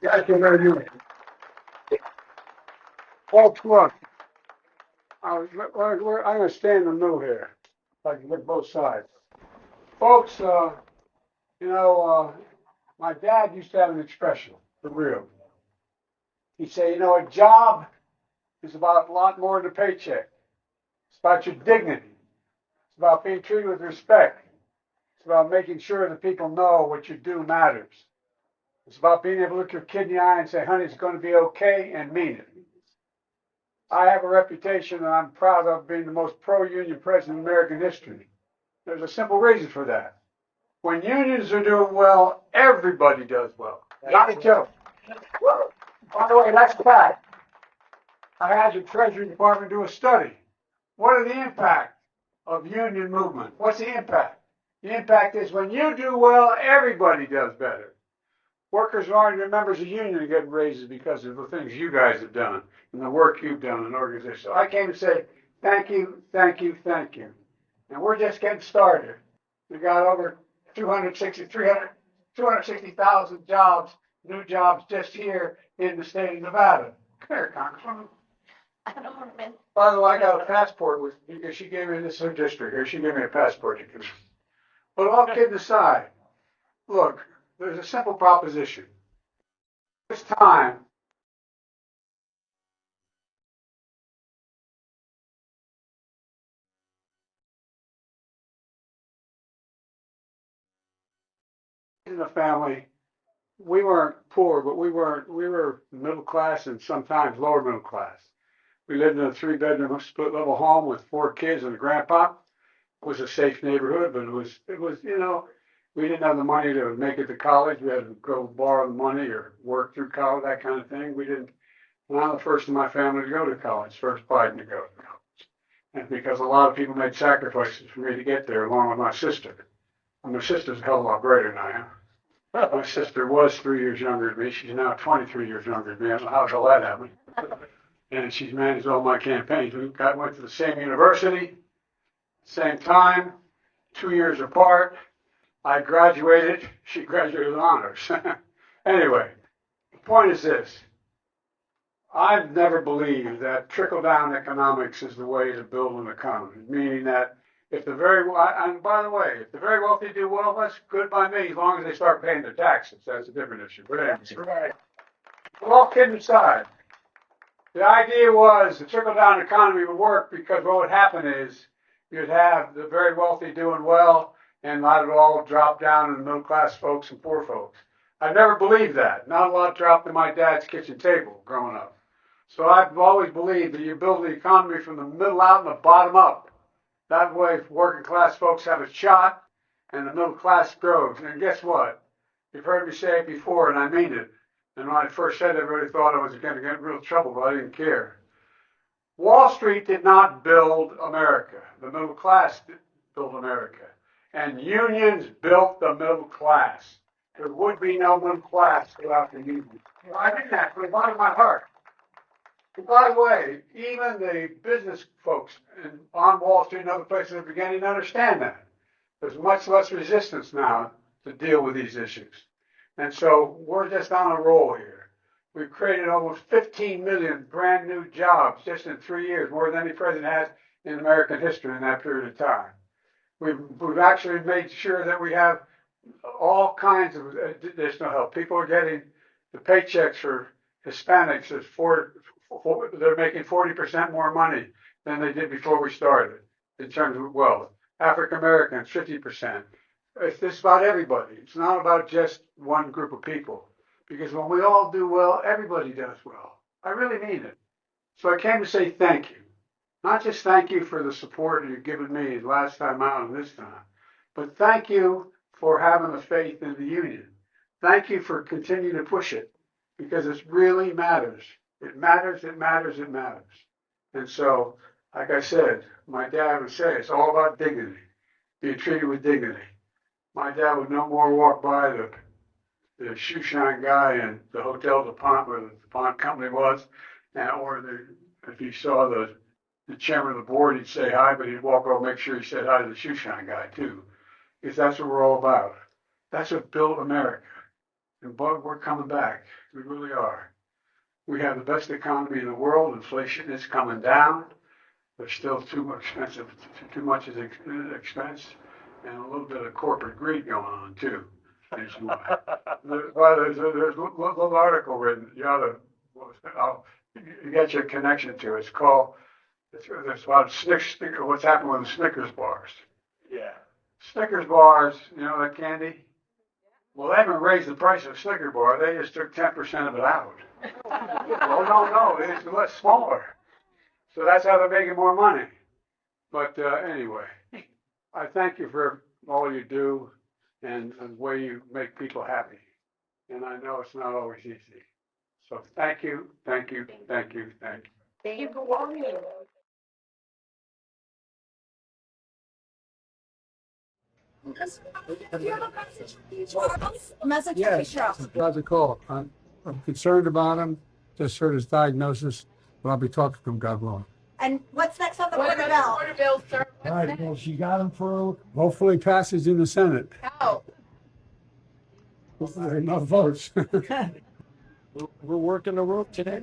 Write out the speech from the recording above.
Thank you very much. Folks, look, I'm going to stand in the middle here. I can get both sides. Folks, you know, my dad used to have an expression, for real. He'd say, a job is about a lot more than a paycheck. It's about your dignity. It's about being treated with respect. It's about making sure that people know what you do matters. It's about being able to look your kid in the eye and say, honey, it's going to be okay, and mean it. I have a reputation that I'm proud of being the most pro-union president in American history. There's a simple reason for that. When unions are doing well, everybody does well. Not a joke. By the way, that's a fact. I had the Treasury Department do a study. What are the impact of union movement? What's the impact? The impact is when you do well, everybody does better. Workers who aren't even members of the union are getting raises because of the things you guys have done and the work you've done in the organization. So I came to say thank you, thank you, thank you. And we're just getting started. We got over 260,000 jobs, new jobs just here in the state of Nevada. Come here, Congresswoman. I don't want to. By the way, I got a passport because she gave me this her district here. She gave me a passport. But all kidding aside, look, there's a simple proposition. This time, in the family, we weren't poor, but we were middle class and sometimes lower middle class. We lived in a 3-bedroom split level home with 4 kids and a grandpa. It was a safe neighborhood, but it was, we didn't have the money to make it to college. We had to go borrow the money or work through college, that kind of thing. We didn't. And I'm the first in my family to go to college, first Biden to go to college. And because a lot of people made sacrifices for me to get there, along with my sister. And my sister's a hell of a lot greater than I am. My sister was 3 years younger than me. She's now 23 years younger than me. I don't know how the hell that happened. And she's managed all my campaigns. We went to the same university, same time, 2 years apart. I graduated. She graduated with honors. Anyway, the point is this. I've never believed that trickle-down economics is the way to build an economy, meaning that if the very, and by the way, if the very wealthy do well, that's good by me, as long as they start paying their taxes. That's a different issue. But anyway, all kidding aside, the idea was the trickle-down economy would work because what would happen is you'd have the very wealthy doing well and not at all drop down in the middle-class folks and poor folks. I never believed that. Not a lot dropped in my dad's kitchen table growing up. So I've always believed that you build the economy from the middle out and the bottom up. That way, working class folks have a shot and the middle class grows. And guess what? You've heard me say it before, and I mean it. And when I first said it, everybody thought I was going to get in real trouble, but I didn't care. Wall Street did not build America. The middle class built America. And unions built the middle class. There would be no middle class without the unions. I mean that from the bottom of my heart. And by the way, even the business folks on Wall Street and other places are beginning to understand that. There's much less resistance now to deal with these issues. And so we're just on a roll here. We've created almost 15 million brand new jobs just in 3 years, more than any president has in American history in that period of time. We've actually made sure that we have all kinds of additional help. People are getting the paychecks for Hispanics they're making 40% more money than they did before we started in terms of wealth. African Americans, 50%. It's about everybody. It's not about just one group of people. Because when we all do well, everybody does well. I really mean it. So I came to say thank you. Not just thank you for the support you've given me last time out and this time, but thank you for having the faith in the union. Thank you for continuing to push it because it really matters. It matters, it matters, it matters. And so, like I said, my dad would say it's all about dignity, being treated with dignity. My dad would no more walk by the shoe shine guy in the Hotel DuPont where the DuPont company was, if he saw the chairman of the board, he'd say hi, but he'd walk over and make sure he said hi to the shoe shine guy too. Because that's what we're all about. That's what built America. but we're coming back. We really are. We have the best economy in the world. Inflation is coming down. There's still too expensive, too much is expense, and a little bit of corporate greed going on too. Nationwide. Well, there's a little article written. You ought to, you get your connection to it. It's called. There's about what's happened with the Snickers bars. Yeah. Snickers bars, you know that candy? Well, they haven't raised the price of a Snicker bar. They just took 10% of it out. Oh no, it's less smaller. So that's how they're making more money. But anyway, I thank you for all you do and the way you make people happy. And I know it's not always easy. So thank you, thank you, thank you, thank you. Thank you for warming. Message Yes, glad to call. I'm concerned about him. Just heard his diagnosis, but I'll be talking to him, God willing. And what's next on the What order about bell? the order bill, sir? All right, well, she got him for, hopefully passes in the Senate. How? Hopefully there are enough votes. We're working the room today.